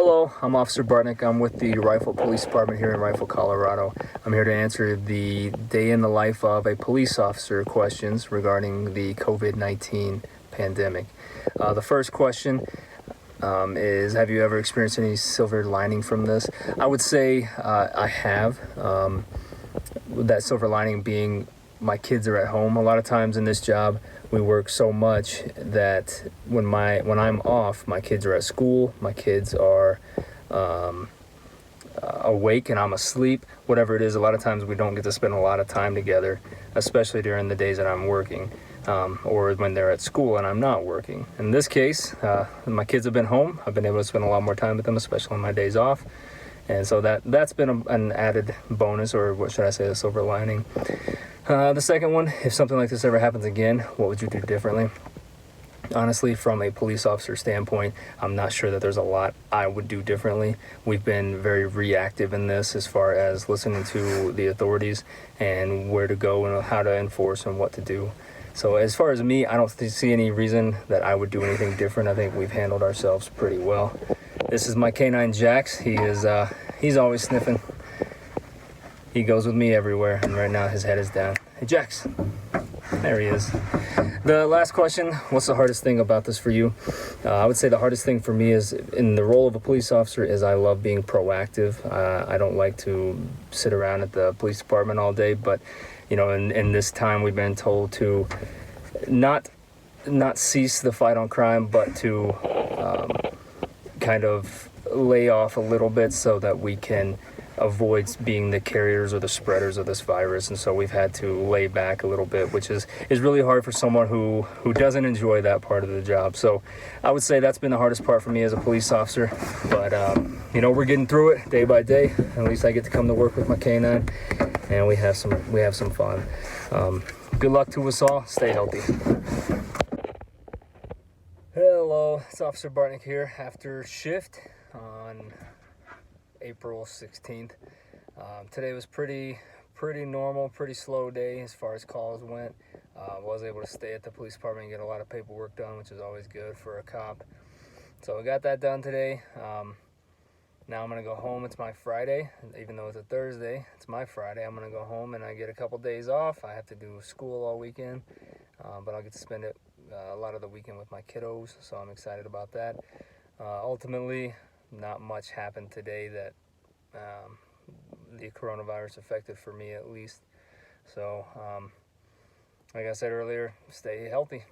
Hello, I'm Officer Bartunek. I'm with the Rifle Police Department here in Rifle, Colorado. I'm here to answer the day in the life of a police officer questions regarding the COVID-19 pandemic. The first question is, have you ever experienced any silver lining from this? I would say I have. That silver lining being my kids are at home. A lot of times in this job, we work so much that when I'm off, my kids are at school, my kids are awake and I'm asleep, whatever it is. A lot of times we don't get to spend a lot of time together, especially during the days that I'm working, or when they're at school and I'm not working. In this case, my kids have been home. I've been able to spend a lot more time with them, especially on my days off. And so that's been an added bonus, or what should I say, a silver lining. The second one, if something like this ever happens again, what would you do differently? Honestly, from a police officer standpoint, I'm not sure that there's a lot I would do differently. We've been very reactive in this as far as listening to the authorities and where to go and how to enforce and what to do. So as far as me, I don't see any reason that I would do anything different. I think we've handled ourselves pretty well. This is my canine Jax. He's always sniffing. He goes with me everywhere, and right now his head is down. Hey, Jax. There he is. The last question, what's the hardest thing about this for you? I would say the hardest thing for me is, in the role of a police officer, is I love being proactive. I don't like to sit around at the police department all day, but in this time we've been told to not cease the fight on crime, but to kind of lay off a little bit so that we can avoid being the carriers or the spreaders of this virus. And so we've had to lay back a little bit, which is really hard for someone who doesn't enjoy that part of the job. So I would say that's been the hardest part for me as a police officer, but we're getting through it day by day. At least I get to come to work with my canine, and we have some fun. Good luck to us all. Stay healthy. Hello, it's Officer Bartunek here after shift on April 16th. Today was pretty normal, pretty slow day as far as calls went. Was able to stay at the police department and get a lot of paperwork done, which is always good for a cop. So I got that done today. Now I'm gonna go home. It's my Friday, even though it's a Thursday. It's my Friday. I'm gonna go home and I get a couple days off. I have to do school all weekend, but I'll get to spend it a lot of the weekend with my kiddos. So I'm excited about that. Ultimately, not much happened today that the coronavirus affected, for me at least. So like I said earlier, stay healthy.